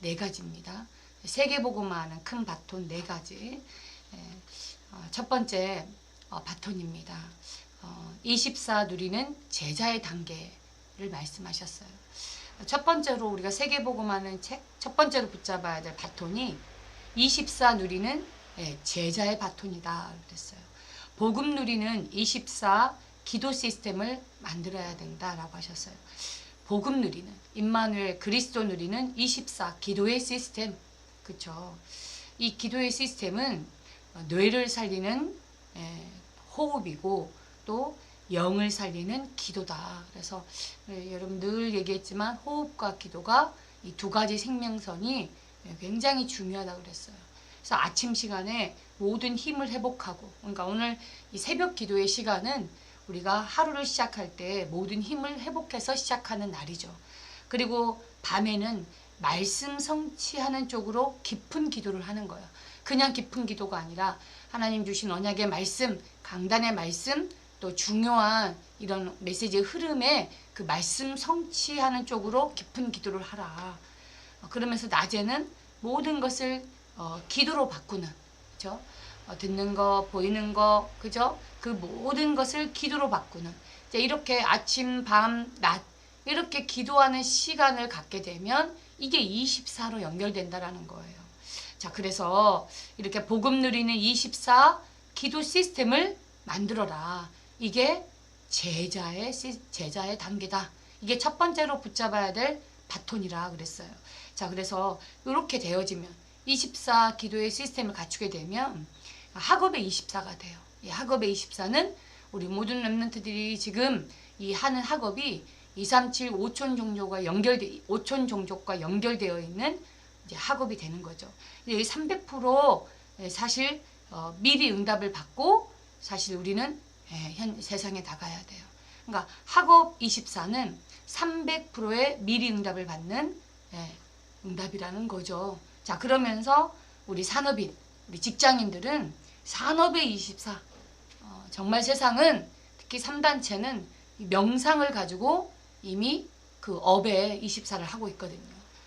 네 가지입니다. 세계복음화하는 큰 바톤 네 가지. 첫 번째 바톤입니다. 24 누리는 제자의 단계를 말씀하셨어요. 첫 번째로 우리가 세계복음화하는 책 첫 번째로 붙잡아야 될 바톤이 24 누리는 제자의 바톤이다 그랬어요. 복음 누리는 24 기도 시스템을 만들어야 된다라고 하셨어요. 복음 누리는 임마누엘 그리스도 누리는 24 기도의 시스템, 그렇죠? 이 기도의 시스템은 뇌를 살리는 호흡이고 또 영을 살리는 기도다. 그래서 여러분 늘 얘기했지만 호흡과 기도가 이 두 가지 생명선이 굉장히 중요하다고 그랬어요. 그래서 아침 시간에 모든 힘을 회복하고, 그러니까 오늘 이 새벽 기도의 시간은 우리가 하루를 시작할 때 모든 힘을 회복해서 시작하는 날이죠. 그리고 밤에는 말씀 성취하는 쪽으로 깊은 기도를 하는 거예요. 그냥 깊은 기도가 아니라 하나님 주신 언약의 말씀, 강단의 말씀, 또 중요한 이런 메시지의 흐름에 그 말씀 성취하는 쪽으로 깊은 기도를 하라. 그러면서 낮에는 모든 것을 기도로 바꾸는, 그죠? 듣는 거, 보이는 거, 그죠? 그 모든 것을 기도로 바꾸는. 이렇게 아침, 밤, 낮 이렇게 기도하는 시간을 갖게 되면 이게 24로 연결된다라는 거예요. 자, 그래서 이렇게 복음 누리는 24 기도 시스템을 만들어라. 이게 제자의 단계다. 이게 첫 번째로 붙잡아야 될 바톤이라 그랬어요. 자, 그래서 이렇게 되어지면 24 기도의 시스템을 갖추게 되면 학업의 24가 돼요. 이 학업의 24는 우리 모든 렘넌트들이 지금 이 하는 학업이 237 5천 종족과 연결되어 있는 이제 학업이 되는 거죠. 이 300% 사실 미리 응답을 받고 사실 우리는 현 세상에 나가야 돼요. 그러니까 학업 24는 300%의 미리 응답을 받는 응답이라는 거죠. 자, 그러면서 우리 산업인, 우리 직장인들은 산업의 24, 정말 세상은 특히 3단체는 명상을 가지고 이미 그 업의 24를 하고 있거든요.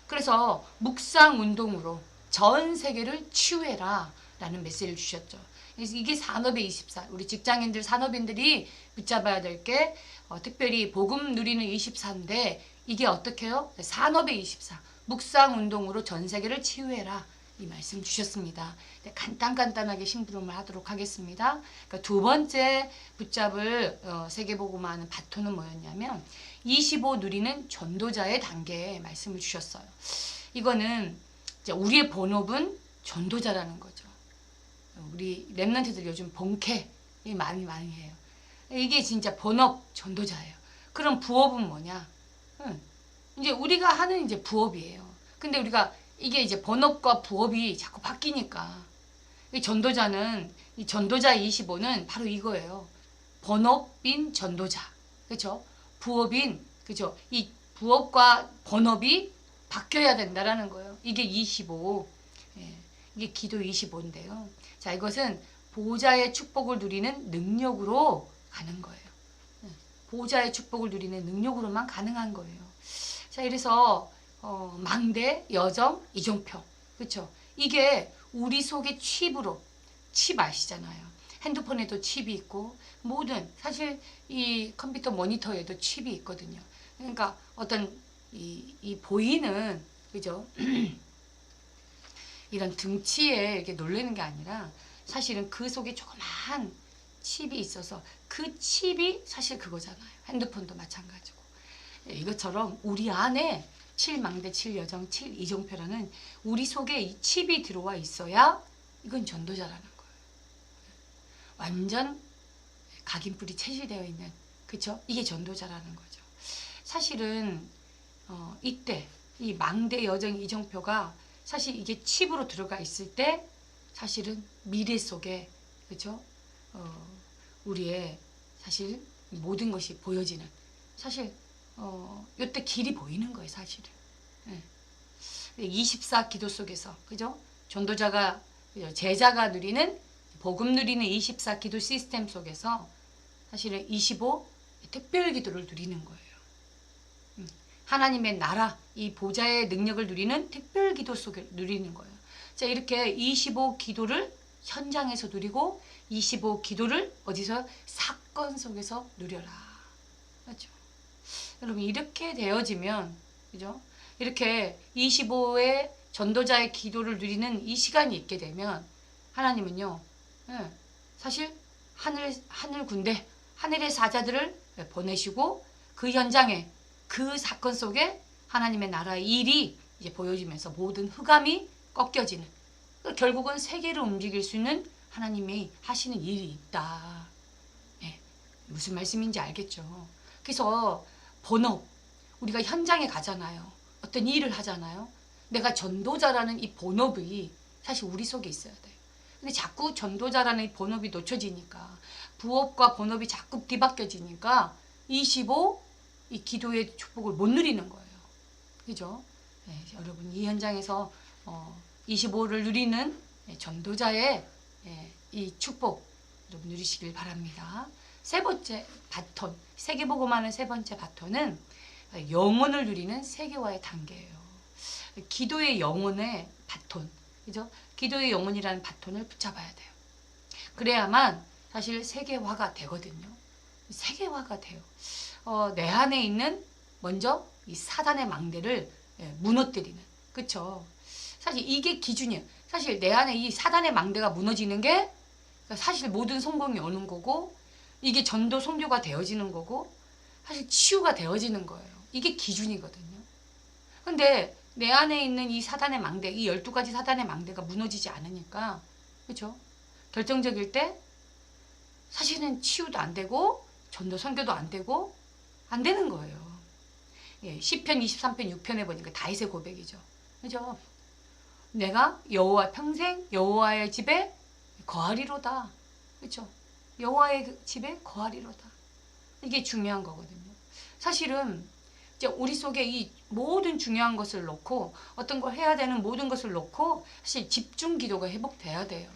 그래서 묵상 운동으로 전 세계를 치유해라 라는 메시지를 주셨죠. 이게 산업의 24, 우리 직장인들, 산업인들이 붙잡아야 될 게 특별히 복음 누리는 24인데 이게 어떻게 해요? 산업의 24, 묵상 운동으로 전 세계를 치유해라 이 말씀 주셨습니다. 간단하게 심부름을 하도록 하겠습니다. 그러니까 두 번째 붙잡을 세계복음화하는 바톤은 뭐였냐면 25 누리는 전도자의 단계에 말씀을 주셨어요. 이거는 이제 우리의 본업은 전도자라는 거죠. 우리 랩런트들 요즘 본캐 많이 해요. 이게 진짜 본업 전도자예요. 그럼 부업은 뭐냐? 이제 우리가 하는 이제 부업이에요. 근데 우리가 이게 이제 본업과 부업이 자꾸 바뀌니까 이 전도자는 이 전도자 25는 바로 이거예요. 본업인 전도자, 그렇죠? 부업인, 그렇죠? 이 부업과 본업이 바뀌어야 된다라는 거예요. 이게 25, 이게 기도 25인데요. 자, 이것은 보호자의 축복을 누리는 능력으로 가는 거예요. 보호자의 축복을 누리는 능력으로만 가능한 거예요. 자, 이래서 망대, 여정, 이종표, 그렇죠? 이게 우리 속의 칩으로, 칩 아시잖아요. 핸드폰에도 칩이 있고 모든 사실 이 컴퓨터 모니터에도 칩이 있거든요. 그러니까 어떤 이 보이는, 그죠? 이런 등치에 이렇게 놀라는 게 아니라 사실은 그 속에 조그만 칩이 있어서 그 칩이 사실 그거잖아요. 핸드폰도 마찬가지고. 이것처럼 우리 안에 7망대, 7여정, 7이종표라는 우리 속에 이 칩이 들어와 있어야 이건 전도자라는 거예요. 완전 각인뿔이 체질되어 있는, 그쵸? 이게 전도자라는 거죠. 사실은 이때 이 망대, 여정, 이종표가 사실 이게 칩으로 들어가 있을 때 사실은 미래 속에, 그죠? 우리의 사실 모든 것이 보여지는, 사실 요때 길이 보이는 거예요, 사실은. 24 기도 속에서, 그죠? 전도자가, 제자가 누리는, 복음 누리는 24 기도 시스템 속에서 사실은 25 특별 기도를 누리는 거예요. 하나님의 나라, 이 보좌의 능력을 누리는 특별 기도 속에 누리는 거예요. 자, 이렇게 25 기도를 현장에서 누리고 25 기도를 어디서? 사건 속에서 누려라. 그렇죠? 여러분, 이렇게 되어지면, 그죠? 이렇게 25의 전도자의 기도를 누리는 이 시간이 있게 되면 하나님은요, 사실 하늘 군대, 하늘의 사자들을 보내시고 그 현장에, 그 사건 속에 하나님의 나라의 일이 이제 보여지면서 모든 흑암이 꺾여지는, 결국은 세계를 움직일 수 있는 하나님이 하시는 일이 있다. 네, 무슨 말씀인지 알겠죠? 그래서 본업, 우리가 현장에 가잖아요. 어떤 일을 하잖아요. 내가 전도자라는 이 본업이 사실 우리 속에 있어야 돼요. 근데 자꾸 전도자라는 이 본업이 놓쳐지니까, 부업과 본업이 자꾸 뒤바뀌어지니까 25, 이 기도의 축복을 못 누리는 거예요. 그죠? 네, 여러분, 이 현장에서 25를 누리는 전도자의 이 축복 여러분 누리시길 바랍니다. 세 번째 바톤, 세계복음하는 세 번째 바톤은 영혼을 누리는 세계화의 단계예요. 기도의 영혼의 바톤, 그죠? 기도의 영혼이라는 바톤을 붙잡아야 돼요. 그래야만 사실 세계화가 되거든요. 세계화가 돼요. 내 안에 있는 먼저 이 사단의 망대를 무너뜨리는, 그쵸? 사실 이게 기준이에요. 사실 내 안에 이 사단의 망대가 무너지는 게 사실 모든 성공이 오는 거고, 이게 전도 선교가 되어지는 거고, 사실 치유가 되어지는 거예요. 이게 기준이거든요. 근데 내 안에 있는 이 사단의 망대, 이 12가지 사단의 망대가 무너지지 않으니까, 그렇죠? 결정적일 때 사실은 치유도 안 되고 전도 선교도 안 되고 안 되는 거예요. 예, 시편 23편 6편에 보니까 다윗의 고백이죠. 그죠? 내가 여호와 평생 여호와의 집에 거하리로다. 그렇죠? 여호와의 집에 거하리로다. 이게 중요한 거거든요. 사실은 이제 우리 속에 이 모든 중요한 것을 놓고, 어떤 걸 해야 되는 모든 것을 놓고 사실 집중 기도가 회복돼야 돼요.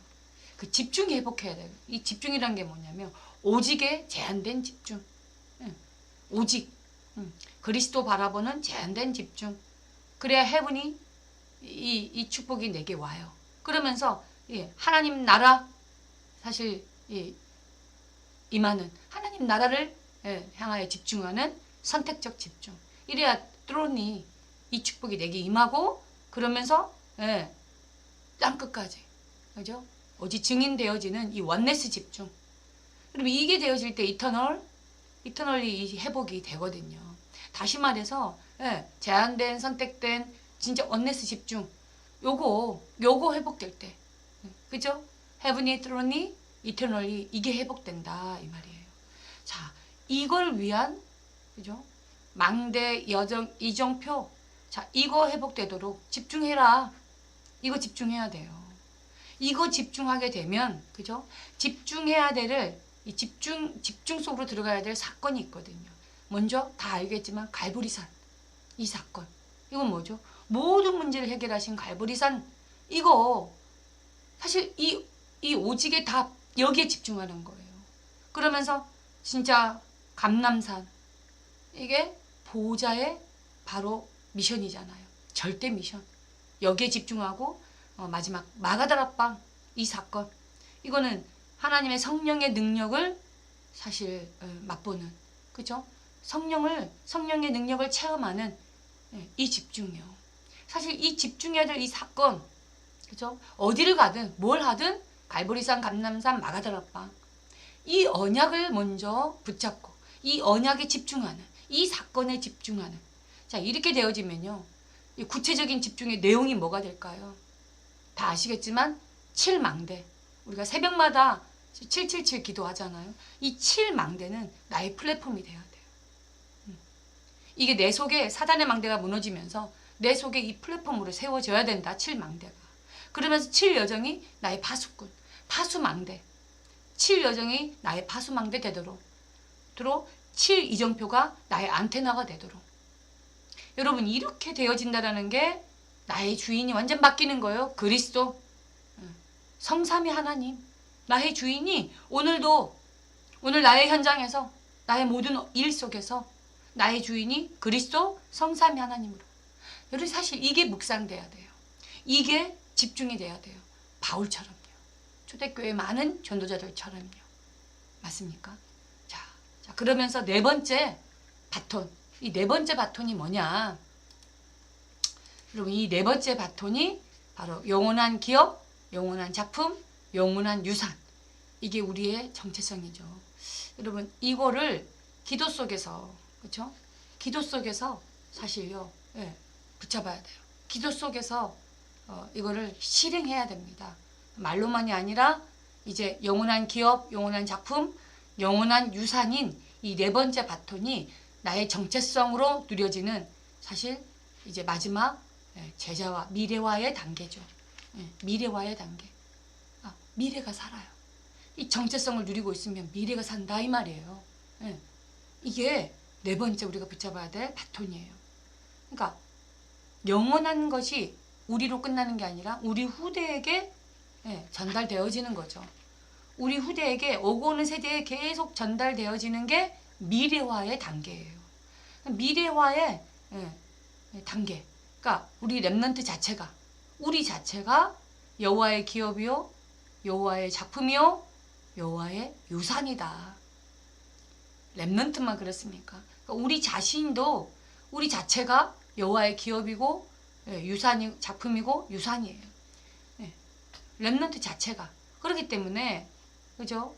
그 집중이 회복해야 돼요. 이 집중이란 게 뭐냐면 오직에 제한된 집중. 오직 그리스도 바라보는 제한된 집중. 그래야 해븐이 이 축복이 내게 와요. 그러면서 하나님 나라, 사실 임하는 하나님 나라를 향하여 집중하는 선택적 집중. 이래야 뚜론이 이 축복이 내게 임하고, 그러면서 땅끝까지, 그죠? 오직 증인되어지는 이 원네스 집중. 그럼 이게 되어질 때 이터널리 이 회복이 되거든요. 다시 말해서 제한된, 선택된 진짜 원네스 집중, 요거 회복될 때, 그죠? 헤븐이 트론이 이터널리 이게 회복된다 이 말이에요. 자, 이걸 위한, 그죠? 망대 여정 이정표, 자, 이거 회복되도록 집중해라. 이거 집중해야 돼요. 이거 집중하게 되면, 그죠? 집중해야 될 이 집중 속으로 들어가야 될 사건이 있거든요. 먼저 다 알겠지만 갈보리산, 이 사건, 이건 뭐죠? 모든 문제를 해결하신 갈보리산, 이거 사실 이 오직의 답, 여기에 집중하는 거예요. 그러면서 진짜 감람산, 이게 보호자의 바로 미션이잖아요. 절대 미션. 여기에 집중하고 마지막 마가다락방, 이 사건, 이거는 하나님의 성령의 능력을 사실 맛보는, 그죠? 성령의 능력을 체험하는 이 집중이요. 사실 이 집중해야 될 이 사건, 그죠? 어디를 가든 뭘 하든 갈보리산, 감람산, 마가다락방, 이 언약을 먼저 붙잡고 이 언약에 집중하는, 이 사건에 집중하는, 자, 이렇게 되어지면요, 이 구체적인 집중의 내용이 뭐가 될까요? 다 아시겠지만 7망대, 우리가 새벽마다 777 기도하잖아요. 이 7망대는 나의 플랫폼이 돼야 돼요. 이게 내 속에 사단의 망대가 무너지면서 내 속에 이 플랫폼으로 세워져야 된다. 7망대가. 그러면서 7여정이 나의 파수꾼, 파수망대, 7여정이 나의 파수망대 되도록, 7이정표가 나의 안테나가 되도록. 여러분, 이렇게 되어진다라는 게 나의 주인이 완전 바뀌는 거예요. 그리스도, 성삼위 하나님, 나의 주인이 오늘 나의 현장에서, 나의 모든 일 속에서 나의 주인이 그리스도 성삼위 하나님으로. 여러분 사실 이게 묵상돼야 돼요. 이게 집중이 돼야 돼요. 바울처럼요. 초대교회 많은 전도자들처럼요. 맞습니까? 자, 그러면서 네 번째 바톤. 이 네 번째 바톤이 뭐냐? 여러분 이 네 번째 바톤이 바로 영원한 기업, 영원한 작품, 영원한 유산. 이게 우리의 정체성이죠. 여러분 이거를 기도 속에서, 그렇죠? 기도 속에서 사실요, 붙잡아야 돼요. 기도 속에서 이거를 실행해야 됩니다. 말로만이 아니라 이제 영원한 기업, 영원한 작품, 영원한 유산인 이 네 번째 바톤이 나의 정체성으로 누려지는 사실 이제 마지막 제자와 미래와의 단계죠. 미래와의 단계. 미래가 살아요. 이 정체성을 누리고 있으면 미래가 산다 이 말이에요. 이게 네 번째 우리가 붙잡아야 될 바톤이에요. 그러니까 영원한 것이 우리로 끝나는 게 아니라 우리 후대에게 전달되어지는 거죠. 우리 후대에게 오고 오는 세대에 계속 전달되어지는 게 미래화의 단계예요. 미래화의 단계. 그러니까 우리 렘넌트 자체가, 우리 자체가 여호와의 기업이요, 여호와의 작품이요, 여호와의 유산이다. 렘넌트만 그렇습니까? 그러니까 우리 자신도 우리 자체가 여호와의 기업이고 유산이 작품이고 유산이에요. 렘넌트 자체가. 그렇기 때문에 그죠?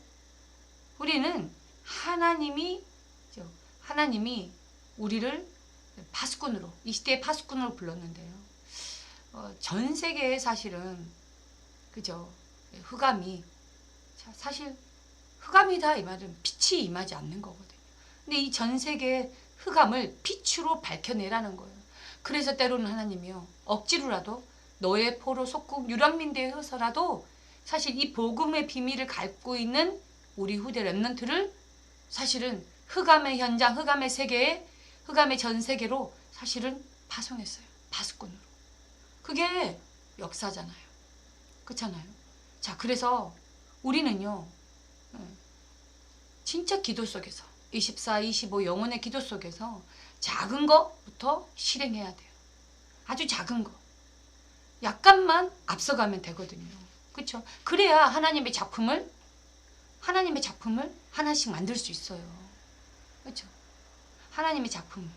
우리는 하나님이 우리를 파수꾼으로, 이 시대의 파수꾼으로 불렀는데요. 전 세계에 사실은 그죠? 흑암이, 사실 흑암이다 이 말은 빛이 임하지 않는 거거든요. 근데 이 전 세계의 흑암을 빛으로 밝혀내라는 거예요. 그래서 때로는 하나님이요, 억지로라도 너의 포로 속국 유랑민대에서라도 사실 이 복음의 비밀을 갖고 있는 우리 후대 렘넌트를 사실은 흑암의 현장, 흑암의 세계에, 흑암의 전 세계로 사실은 파송했어요. 파수꾼으로. 그게 역사잖아요. 그렇잖아요. 자, 그래서 우리는요, 진짜 기도 속에서 24, 25 영혼의 기도 속에서 작은 것부터 실행해야 돼요. 아주 작은 거. 약간만 앞서가면 되거든요. 그렇죠? 그래야 하나님의 작품을 하나씩 만들 수 있어요. 그렇죠? 하나님의 작품을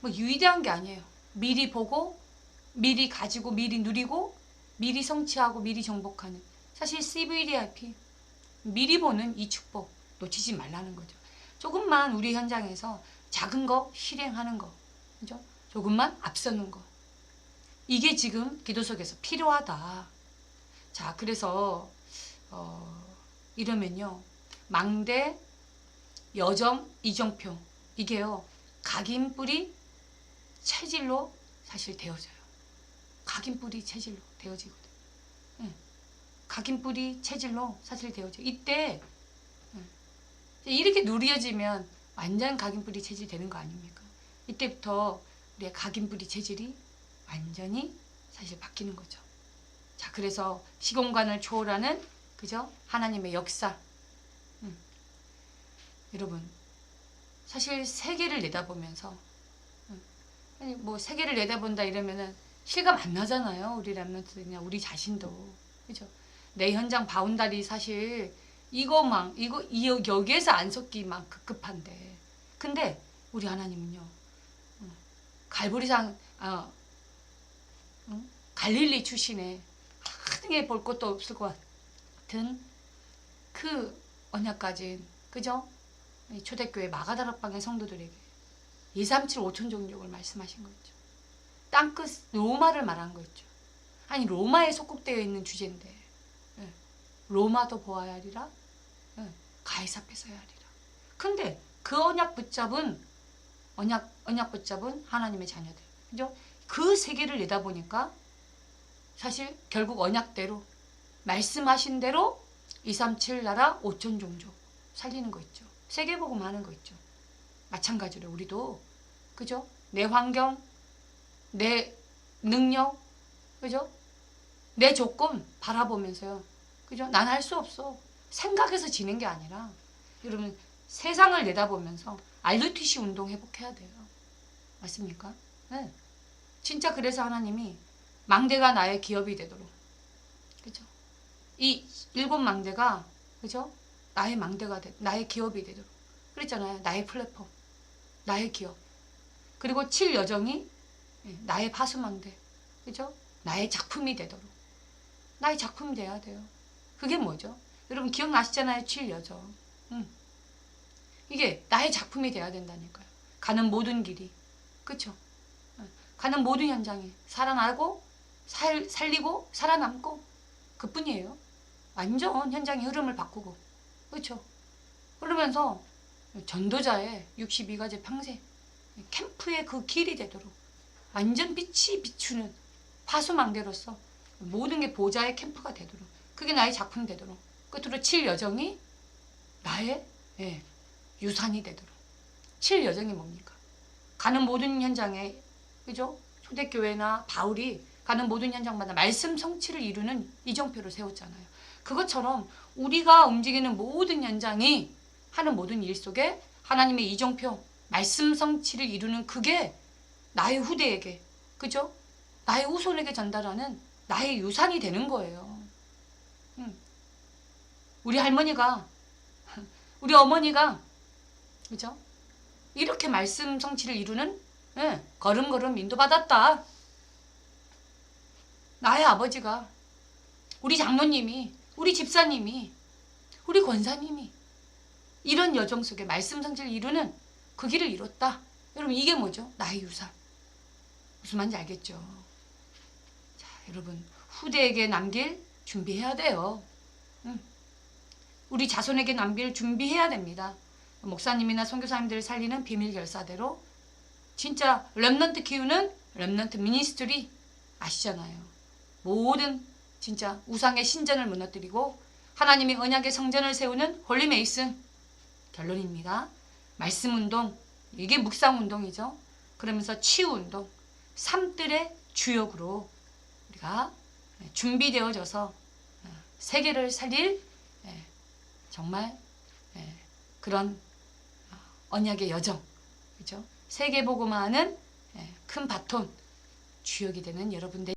뭐 유의대한 게 아니에요. 미리 보고, 미리 가지고, 미리 누리고, 미리 성취하고, 미리 정복하는, 사실 CVDIP, 미리 보는 이 축복 놓치지 말라는 거죠. 조금만 우리 현장에서 작은 거 실행하는 거, 그죠? 조금만 앞서는 거, 이게 지금 기도 속에서 필요하다. 자, 그래서 이러면요, 망대, 여점, 이정표, 이게요 각인뿌리 체질로 사실 되어져요. 각인뿌리 체질로 되어지거든. 각인뿌리 체질로 사실 되어져. 이때 이렇게 누려지면 완전 각인뿌리 체질 되는 거 아닙니까? 이때부터 우리의 각인뿌리 체질이 완전히 사실 바뀌는 거죠. 자, 그래서 시공간을 초월하는, 그죠? 하나님의 역사. 여러분, 사실 세계를 내다보면서, 아니 뭐 세계를 내다본다 이러면은 실감 안 나잖아요. 우리 렘넌트들이나 우리 자신도, 그죠? 내 현장 바운다리 사실 여기에서 안 섞기만 급급한데, 근데 우리 하나님은요, 갈보리산 갈릴리 출신의 하등에 볼 것도 없을 것 같은 그 언약 가진, 그죠? 초대교회 마가다락방의 성도들에게 237 5천 종족을 말씀하신 거 있죠. 땅끝 로마를 말한 거 있죠. 아니 로마에 속국되어 있는 주제인데, 로마도 보아야 하리라, 가이사 앞에 서야 하리라. 근데 그 언약 붙잡은 하나님의 자녀들, 그죠? 그 세계를 내다보니까 사실 결국 언약대로 말씀하신 대로 237 나라 5천 종족 살리는 거 있죠. 세계복음 하는 거 있죠. 마찬가지로 우리도, 그죠? 내 환경, 내 능력, 그죠? 내 조건 바라보면서요, 그죠? 난 할 수 없어. 생각해서 지는 게 아니라, 여러분 세상을 내다보면서 RUTC 운동 회복해야 돼요. 맞습니까? 네. 진짜 그래서 하나님이 망대가 나의 기업이 되도록, 그죠? 이 7망대가, 그죠? 나의 망대가 나의 기업이 되도록 그랬잖아요. 나의 플랫폼, 나의 기업. 그리고 7여정이 나의 파수망대, 그죠? 나의 작품이 되도록. 나의 작품이 돼야 돼요. 그게 뭐죠? 여러분 기억나시잖아요. 7여정. 이게 나의 작품이 돼야 된다니까요. 가는 모든 길이, 그쵸? 가는 모든 현장에 살아나고 살리고 살아남고 그뿐이에요. 완전 현장의 흐름을 바꾸고, 그렇죠? 그러면서 전도자의 62가지 평생 캠프의 그 길이 되도록 완전 빛이 비추는 파수망대로서 모든 게 보좌의 캠프가 되도록, 그게 나의 작품 되도록, 끝으로 7여정이 나의 유산이 되도록. 7여정이 뭡니까? 가는 모든 현장에, 그죠? 초대교회나 바울이 가는 모든 현장마다 말씀 성취를 이루는 이정표를 세웠잖아요. 그것처럼 우리가 움직이는 모든 현장이 하는 모든 일 속에 하나님의 이정표, 말씀 성취를 이루는 그게 나의 후대에게, 그죠? 나의 후손에게 전달하는 나의 유산이 되는 거예요. 우리 할머니가, 우리 어머니가, 그죠? 이렇게 말씀 성취를 이루는 걸음걸음 인도받았다. 나의 아버지가, 우리 장로님이, 우리 집사님이, 우리 권사님이 이런 여정 속에 말씀 성취를 이루는 그 길을 이뤘다. 여러분 이게 뭐죠? 나의 유산. 무슨 말인지 알겠죠? 자, 여러분 후대에게 남길 준비해야 돼요. 우리 자손에게 남길 준비해야 됩니다. 목사님이나 선교사님들을 살리는 비밀 결사대로 진짜 렘넌트 키우는 렘넌트 미니스트리 아시잖아요. 모든 진짜 우상의 신전을 무너뜨리고 하나님의 언약의 성전을 세우는 홀리 메이슨. 결론입니다. 말씀 운동, 이게 묵상 운동이죠. 그러면서 치유 운동, 삶들의 주역으로 우리가 준비되어져서 세계를 살릴 정말 그런 언약의 여정, 그죠? 세계복음화하는 큰 바톤 주역이 되는 여러분